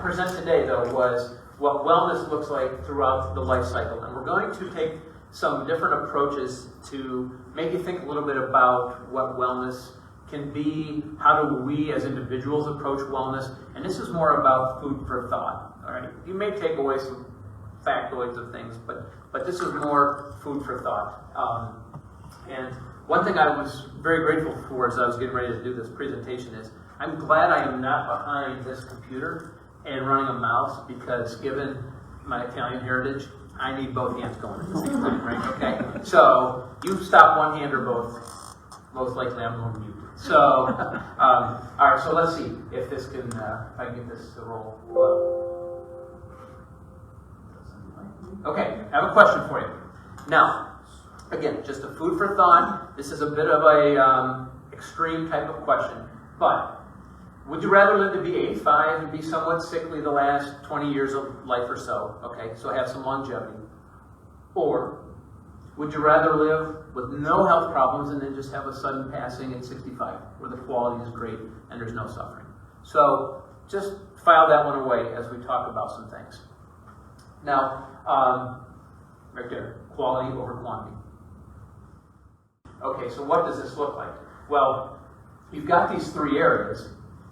present today, though, was what wellness looks like throughout the life cycle. And we're going to take some different approaches to make you think a little bit about what wellness can be, how do we as individuals approach wellness, and this is more about food for thought. All right, you may take away some factoids of things, but this is more food for thought. And one thing I was very grateful for as I was getting ready to do this presentation is I'm glad I am not behind this computer and running a mouse, because given my Italian heritage, I need both hands going at the same time, right? Okay? So you stop one hand or both, most likely I'm going to mute. So, all right, so let's see if this can, if I can get this to roll well. Okay, I have a question for you. Now, again, just a food for thought. This is a bit of a extreme type of question, but would you rather live to be 85 and be somewhat sickly the last 20 years of life or so? Okay, so have some longevity. Or would you rather live with no health problems and then just have a sudden passing at 65, where the quality is great and there's no suffering? So just file that one away as we talk about some things. Now, right there, quality over quantity. Okay, so what does this look like? Well, you've got these three areas,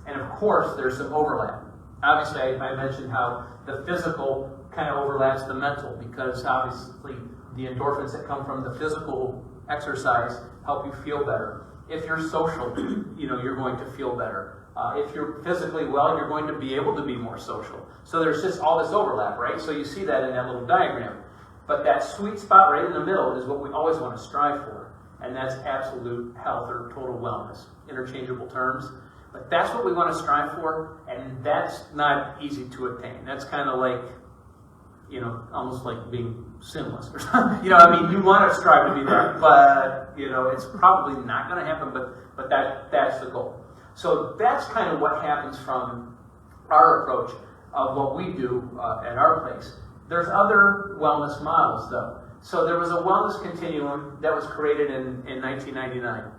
and of course there's some overlap. Obviously, I mentioned how the physical kind of overlaps the mental, because obviously the endorphins that come from the physical exercise help you feel better. If you're social, you're going to feel better. If you're physically well, you're going to be able to be more social. So there's just all this overlap, right? So you see that in that little diagram. But that sweet spot right in the middle is what we always want to strive for, and that's absolute health or total wellness, interchangeable terms. But that's what we want to strive for, and that's not easy to attain. That's kind of like, almost like being sinless or something. You want to strive to be that, but, it's probably not going to happen, but that's the goal. So that's kind of what happens from our approach of what we do at our place. There's other wellness models, though. So there was a wellness continuum that was created in 1999.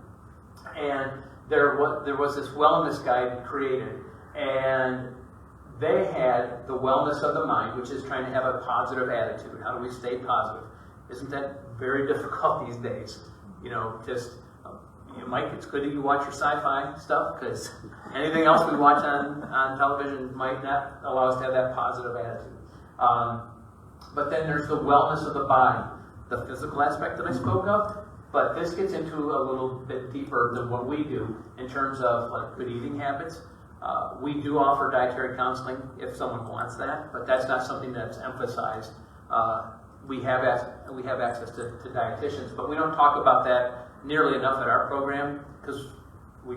And there was this wellness guide created. And they had the wellness of the mind, which is trying to have a positive attitude. How do we stay positive? Isn't that very difficult these days? Mike, it's good that you watch your sci-fi stuff, because anything else we watch on television might not allow us to have that positive attitude. But then there's the wellness of the body, the physical aspect that I spoke of, but this gets into a little bit deeper than what we do in terms of like good eating habits. We do offer dietary counseling if someone wants that, but that's not something that's emphasized. We have access to dietitians, but we don't talk about that nearly enough at our program, because we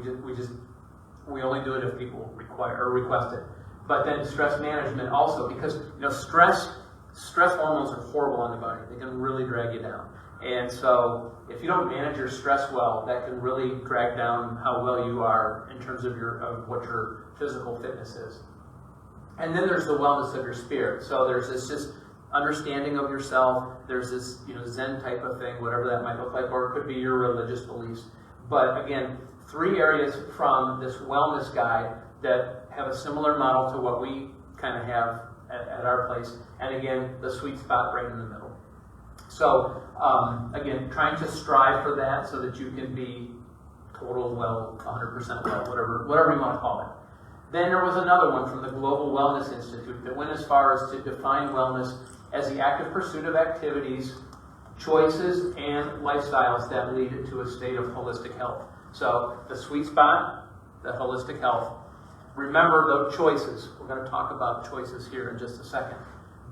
only do it if people request it. But then stress management also, because stress hormones are horrible on the body. They can really drag you down. And so if you don't manage your stress well, that can really drag down how well you are in terms of what your physical fitness is. And then there's the wellness of your spirit. So there's this just understanding of yourself. There's this Zen type of thing, whatever that might look like, or it could be your religious beliefs. But again, three areas from this wellness guide that have a similar model to what we kind of have at our place. And again, the sweet spot right in the middle. So again, trying to strive for that so that you can be total well, 100% well, whatever you want to call it. Then there was another one from the Global Wellness Institute that went as far as to define wellness as the active pursuit of activities, choices, and lifestyles that lead to a state of holistic health. So the sweet spot, the holistic health. Remember those choices. We're going to talk about choices here in just a second.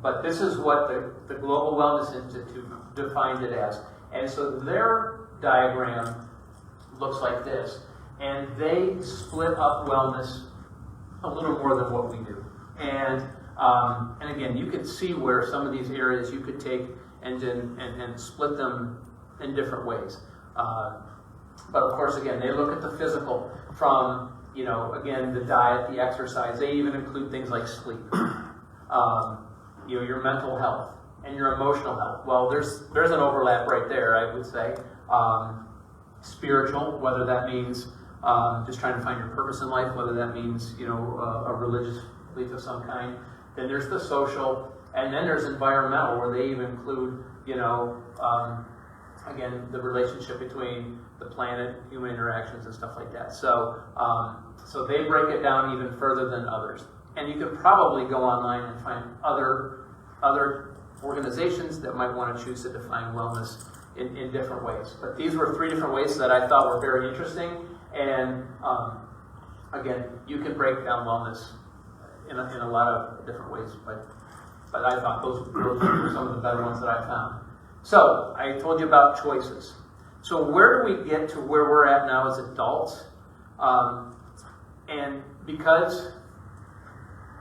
But this is what the Global Wellness Institute defined it as. And so their diagram looks like this. And they split up wellness a little more than what we do. And again, you could see where some of these areas you could take and split them in different ways. But of course, again, they look at the physical from, again, the diet, the exercise. They even include things like sleep, your mental health and your emotional health. Well, there's an overlap right there, I would say. Spiritual, whether that means just trying to find your purpose in life, whether that means, a religious belief of some kind. Then there's the social, and then there's environmental, where they even include, again, the relationship between the planet, human interactions, and stuff like that. So, so they break it down even further than others. And you could probably go online and find other organizations that might want to choose to define wellness in different ways. But these were 3 different ways that I thought were very interesting. And again, you can break down wellness in a lot of different ways. But I thought those were some of the better ones that I found. So I told you about choices. So where do we get to where we're at now as adults? And because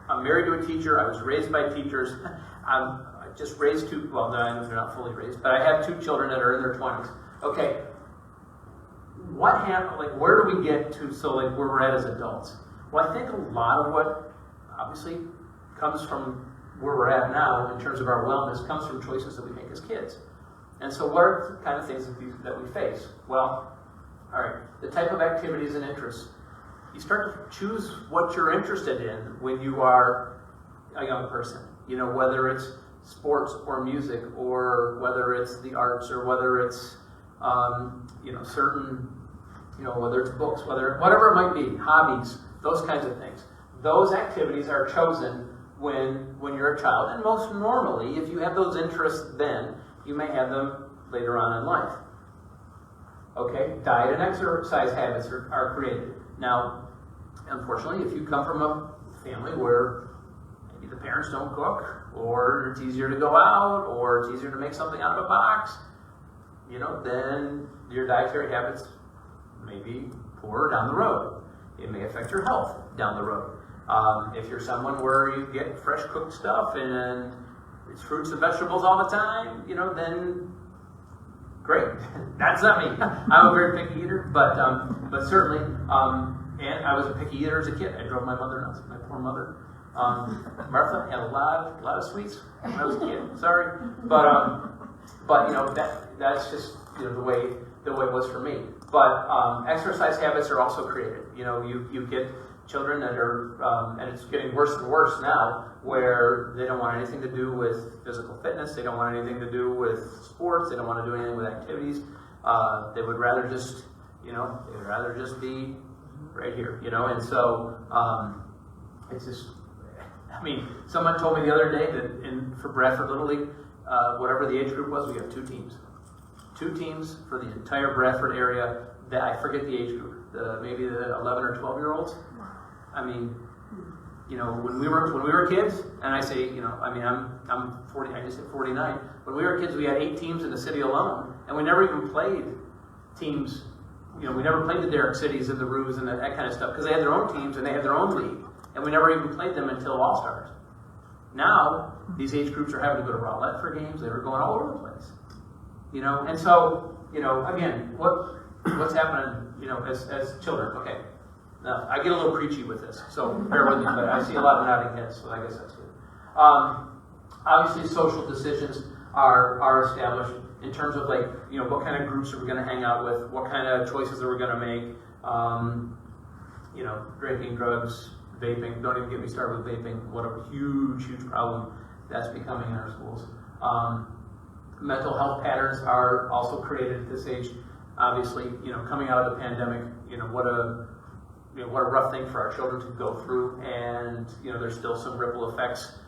I'm married to a teacher, I was raised by teachers, I just raised 2, well, they're not fully raised, but I have 2 children that are in their 20s. Okay, what happened, like where do we get to, so like where we're at as adults? Well, I think a lot of what obviously comes from where we're at now in terms of our wellness comes from choices that we make as kids. And so what are the kind of things that we face? Well, all right, the type of activities and interests. You start to choose what you're interested in when you are a young person. Whether it's sports or music, or whether it's the arts, or whether it's, certain, whether it's books, whatever it might be, hobbies, those kinds of things. Those activities are chosen when you're a child. And most normally, if you have those interests then, you may have them later on in life. Okay, diet and exercise habits are created. Now, unfortunately, if you come from a family where maybe the parents don't cook, or it's easier to go out, or it's easier to make something out of a box, then your dietary habits may be poorer down the road. It may affect your health down the road. If you're someone where you get fresh cooked stuff and it's fruits and vegetables all the time, then great. That's not me. I'm a very picky eater, but certainly, and I was a picky eater as a kid. I drove my mother nuts. My poor mother. Martha had a lot of sweets when I was a kid. Sorry, but that's just the way it was for me. But exercise habits are also created. You get children that are, and it's getting worse and worse now, where they don't want anything to do with physical fitness. They don't want anything to do with sports. They don't want to do anything with activities. They would rather just, be right here. And so it's just. Someone told me the other day that for Bradford Little League, whatever the age group was, we have 2 teams. 2 teams for the entire Bradford area. That I forget the age group. Maybe the 11 or 12-year-olds. When we were kids, and I say, I'm 40. I just hit 49. When we were kids, we had 8 teams in the city alone, and we never even played teams. We never played the Derrick Cities and the Roos and that kind of stuff because they had their own teams and they had their own league. And we never even played them until All-Stars. Now, these age groups are having to go to Rowlett for games. They were going all over the place. And so, again, what's happening, as children. Okay, now, I get a little preachy with this, so bear with me, but I see a lot of nodding heads, so I guess that's good. Obviously, social decisions are established in terms of, what kind of groups are we going to hang out with, what kind of choices are we going to make, drinking, drugs, vaping. Don't even get me started with vaping. What a huge problem that's becoming in our schools. Mental health patterns are also created at this age. Obviously, coming out of the pandemic, what a rough thing for our children to go through, and there's still some ripple effects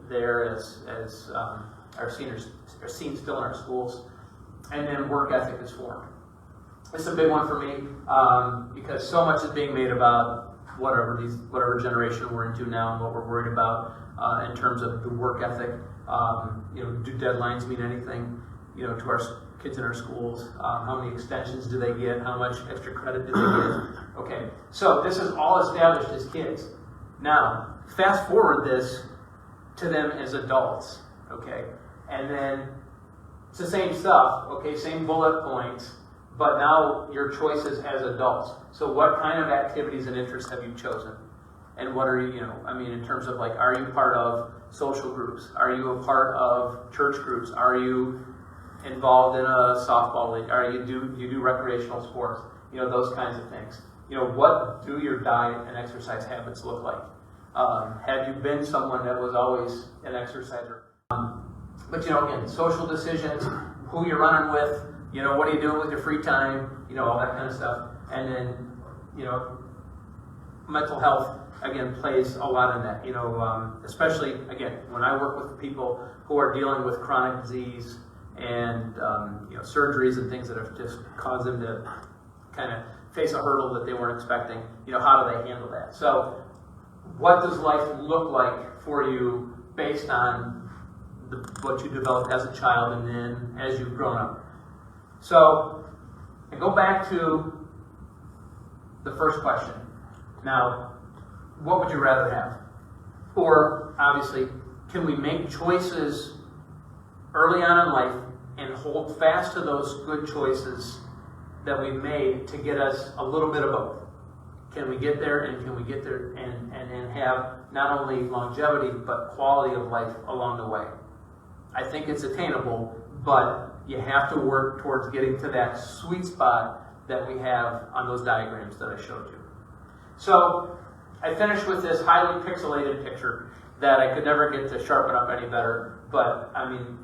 there as our seniors are seen still in our schools. And then work ethic is formed. It's a big one for me because so much is being made about whatever generation we're into now and what we're worried about in terms of the work ethic. Do deadlines mean anything? To our kids in our schools, how many extensions do they get? How much extra credit do they get? Okay, so this is all established as kids. Now, fast forward this to them as adults. Okay, and then it's the same stuff. Okay, same bullet points. But now your choices as adults. So what kind of activities and interests have you chosen? And what are you, in terms of are you part of social groups? Are you a part of church groups? Are you involved in a softball league? Are you do recreational sports? Those kinds of things. What do your diet and exercise habits look like? Have you been someone that was always an exerciser? But again, social decisions, who you're running with, what are you doing with your free time, all that kind of stuff. And then, mental health, again, plays a lot in that. Especially, again, when I work with people who are dealing with chronic disease and, surgeries and things that have just caused them to kind of face a hurdle that they weren't expecting, how do they handle that? So what does life look like for you based on what you developed as a child and then as you've grown up? So, I go back to the first question. Now, what would you rather have? Or, obviously, can we make choices early on in life and hold fast to those good choices that we made to get us a little bit of both? Can we get there, and can we get there and have not only longevity but quality of life along the way? I think it's attainable, but you have to work towards getting to that sweet spot that we have on those diagrams that I showed you. So I finished with this highly pixelated picture that I could never get to sharpen up any better, but I mean,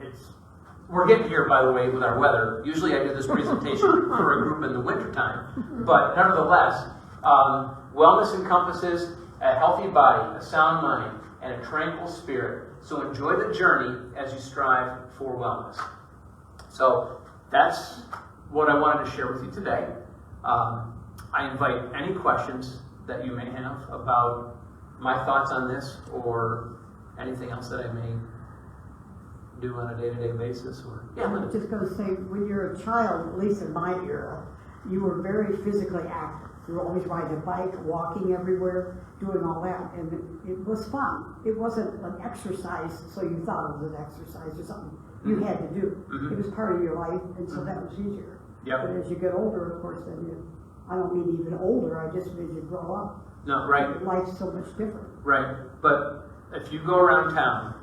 we're getting here, by the way, with our weather. Usually I do this presentation for a group in the wintertime, but nevertheless, wellness encompasses a healthy body, a sound mind, and a tranquil spirit. So enjoy the journey as you strive for wellness. So that's what I wanted to share with you today. I invite any questions that you may have about my thoughts on this or anything else that I may do on a day-to-day basis. Or I was just going to say, when you're a child, at least in my era, you were very physically active. You were always riding a bike, walking everywhere, doing all that, and it was fun. It wasn't an exercise, so you thought it was an exercise or something you had to do. It was part of your life, and so that was easier. Yep. But as you get older, of course, then I don't mean even older, I just mean you grow up. No, right. Life's so much different. Right, but if you go around town,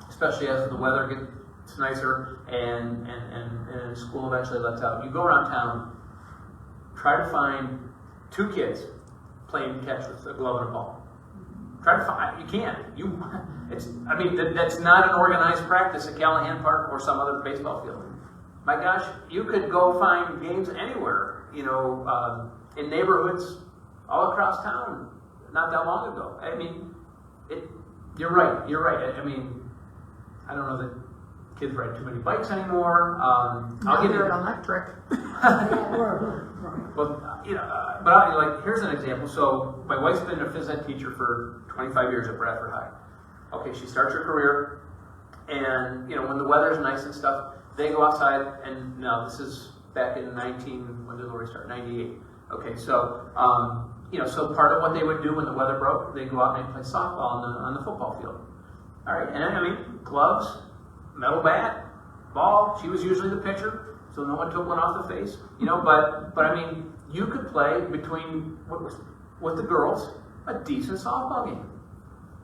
especially as the weather gets nicer and school eventually lets out, you go around town, try to find 2 kids playing catch with a glove and a ball. Try to find, you can't. That's not an organized practice at Callahan Park or some other baseball field. My gosh, you could go find games anywhere, in neighborhoods all across town not that long ago. I mean, you're right. I mean, I don't know that kids ride too many bikes anymore. I'll give you electric. Well, here's an example. So my wife's been a phys ed teacher for 25 years at Bradford High. Okay, she starts her career, and when the weather's nice and stuff, they go outside, and now this is back in when did Lori start? 98. Okay, so so part of what they would do when the weather broke, they'd go out and they'd play softball on the football field. All right, and gloves, metal bat, ball. She was usually the pitcher, so no one took one off the face. But I mean, you could play with the girls a decent softball game.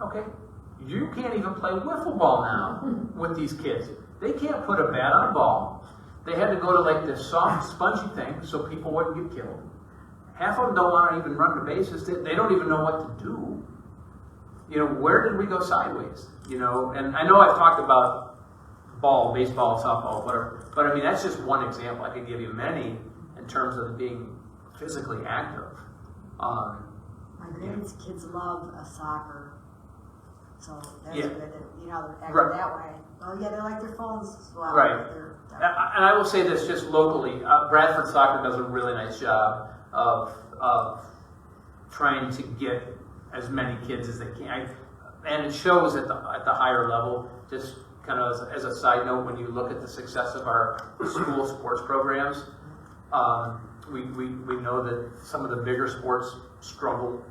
Okay, you can't even play wiffle ball now with these kids. They can't put a bat on a ball. They had to go to this soft, spongy thing so people wouldn't get killed. Half of them don't want to even run the bases. They don't even know what to do. Where did we go sideways? And I know I've talked about baseball, softball, whatever, but I mean, that's just one example. I could give you many in terms of being physically active. My kids love soccer, so that's good. They're acting that way. Oh yeah, they like their phones as well. Right. And I will say this just locally, Bradford Soccer does a really nice job of trying to get as many kids as they can. And it shows at the higher level. Just kind of as a side note, when you look at the success of our school sports programs, we know that some of the bigger sports struggle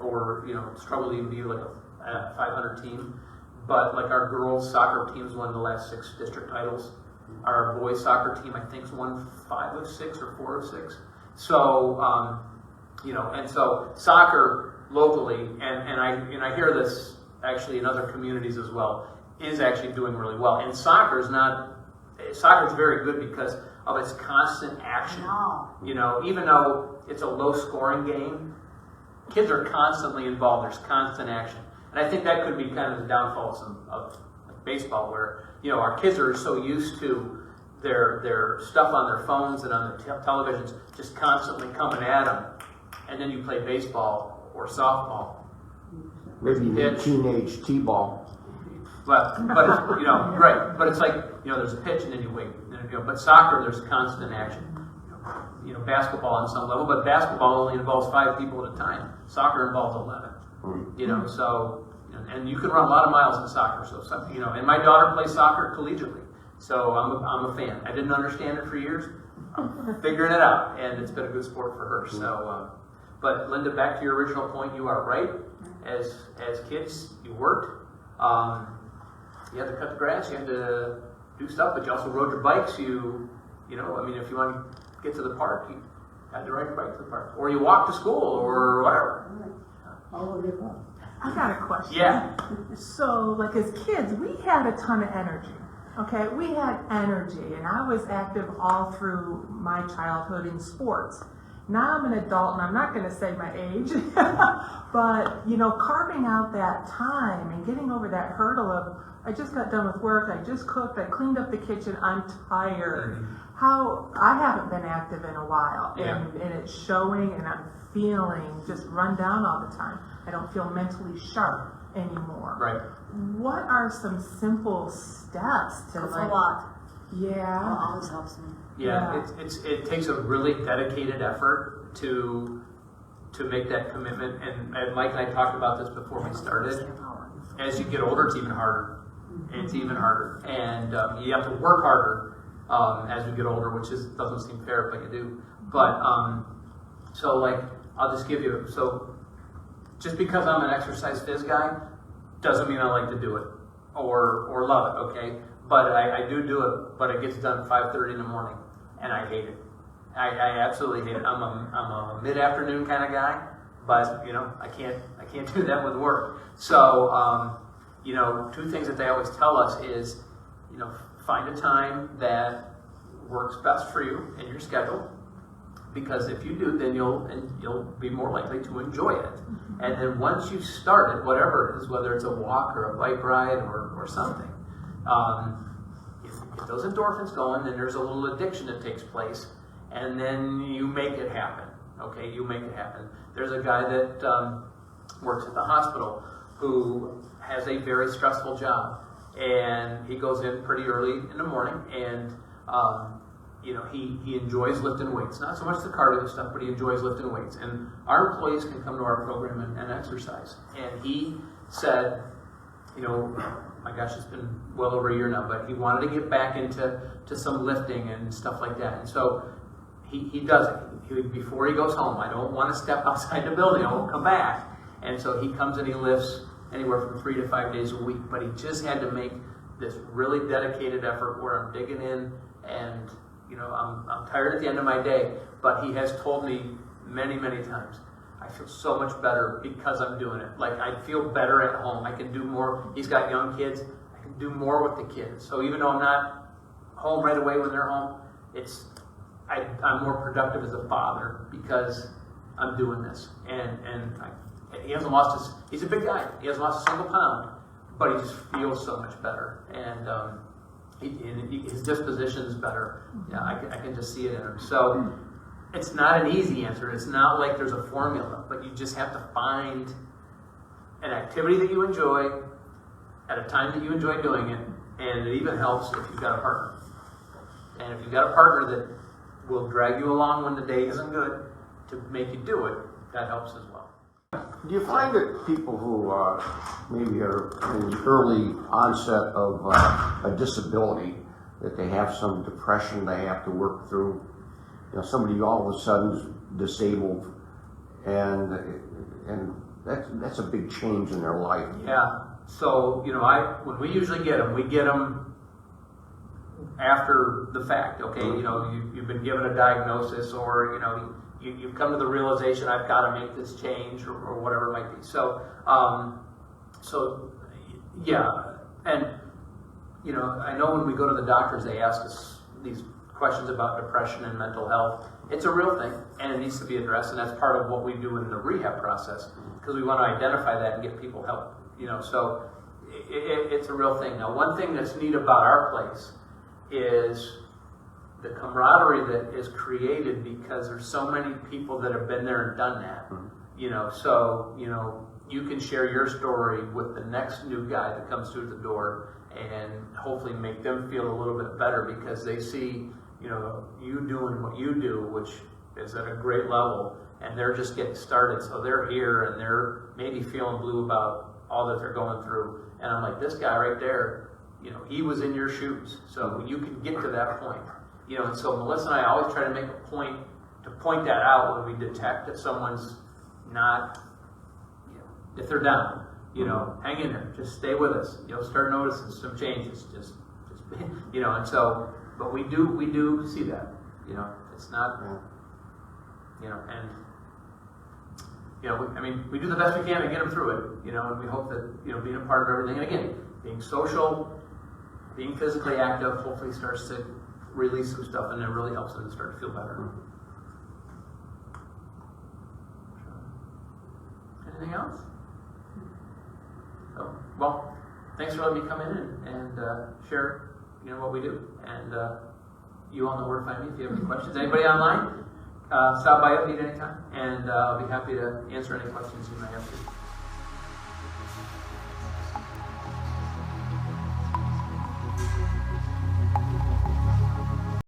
to even be like a 500 team. But like our girls soccer team's won the last 6 district titles. Our boys soccer team, I think, has won 5 of 6 or 4 of 6. So, and so soccer locally, and I hear this actually in other communities as well, is actually doing really well. And soccer's very good because of its constant action. Even though it's a low scoring game, kids are constantly involved. There's constant action. And I think that could be kind of the downfall of like baseball, where, you know, our kids are so used to their stuff on their phones and on their televisions just constantly coming at them. And then you play baseball or softball. Maybe teenage t-ball. But you know, right. But it's like, you know, there's a pitch and then you wait. And, you know, but soccer, there's constant action. You know, basketball on some level, but basketball only involves 5 people at a time. Soccer involves 11. You know, so, and you can run a lot of miles in soccer. So, you know, and my daughter plays soccer collegiately. So I'm a fan. I didn't understand it for years. I'm figuring it out, and it's been a good sport for her. So, but Linda, back to your original point, you are right. As kids, you worked. You had to cut the grass. You had to do stuff, but you also rode your bikes. You know, I mean, if you want to get to the park, you had to ride your bike to the park, or you walked to school, or whatever. All of the above. I got a question. Yeah. So, like as kids, we had a ton of energy. Okay, we had energy, and I was active all through my childhood in sports. Now I'm an adult, and I'm not going to say my age, but, you know, carving out that time and getting over that hurdle of, I just got done with work, I just cooked, I cleaned up the kitchen, I'm tired. How I haven't been active in a while, and it's showing, and I'm feeling just run down all the time. I don't feel mentally sharp anymore. Right. What are some simple steps to Go for a walk. Yeah. Always helps me. Yeah, it takes a really dedicated effort to make that commitment. And Mike and I talked about this before we started. As you get older, it's even harder. It's even harder, and you have to work harder as we get older, which doesn't seem fair, but you do. But so like I'll just give you just because I'm an exercise phys guy doesn't mean I like to do it or love it. Okay. But I do it, but it gets done at 5:30 in the morning, and I hate it. I absolutely hate it. I'm a mid-afternoon kind of guy, but you know I can't do that with work. So you know, 2 things that they always tell us is, you know, find a time that works best for you in your schedule, because if you do, then you'll be more likely to enjoy it. And then once you start it, whatever it is, whether it's a walk or a bike ride or something. If those endorphins going, then there's a little addiction that takes place, and then you make it happen. Okay, you make it happen. There's a guy that works at the hospital who has a very stressful job, and he goes in pretty early in the morning, and you know, he enjoys lifting weights. Not so much the cardio stuff, but he enjoys lifting weights. And our employees can come to our program and exercise. And he said, you know, my gosh, it's been well over a year now, but he wanted to get back into some lifting and stuff like that. And so he does it. Before he goes home, I don't want to step outside the building, I won't come back. And so he comes and he lifts anywhere from 3 to 5 days a week. But he just had to make this really dedicated effort where I'm digging in, and you know, I'm tired at the end of my day. But he has told me many, many times, I feel so much better because I'm doing it. Like, I feel better at home. I can do more. He's got young kids. I can do more with the kids. So even though I'm not home right away when they're home, I'm more productive as a father because I'm doing this. And he hasn't lost he's a big guy. He hasn't lost a single pound, but he just feels so much better. And his disposition is better. Yeah, I can just see it in him. So it's not an easy answer. It's not like there's a formula, but you just have to find an activity that you enjoy at a time that you enjoy doing it, and it even helps if you've got a partner. And if you've got a partner that will drag you along when the day isn't good to make you do it, that helps as well. Do you find that people who maybe are in the early onset of a disability, that they have some depression they have to work through? You know, somebody all of a sudden is disabled, and that's a big change in their life. Yeah. So, you know, when we usually get them, we get them after the fact. Okay, you know, you've been given a diagnosis, or you know, you've come to the realization, I've got to make this change, or whatever it might be. So, yeah, and you know, I know when we go to the doctors, they ask us these questions about depression and mental health. It's a real thing, and it needs to be addressed, and that's part of what we do in the rehab process, because we want to identify that and get people help So it's a real thing. Now, one thing that's neat about our place is the camaraderie that is created because there's so many people that have been there and done that. So you can share your story with the next new guy that comes through the door and hopefully make them feel a little bit better because they see, you doing what you do, which is at a great level, and they're just getting started. So they're here and they're maybe feeling blue about all that they're going through. And I'm like, this guy right there, he was in your shoes. So you can get to that point. And so Melissa and I always try to make a point to point that out when we detect that someone's not, if they're down, hang in there, just stay with us. You'll start noticing some changes, just and so, but we do see that, it's not, and, we do the best we can to get them through it, and we hope that, being a part of everything, and again, being social, being physically active, hopefully starts to release some stuff, and it really helps them to start to feel better. Anything else? So, well, thanks for letting me come in and share, what we do. And you all know where to find me if you have any questions. Anybody online? Stop by Upbeat anytime, and I'll be happy to answer any questions you may have.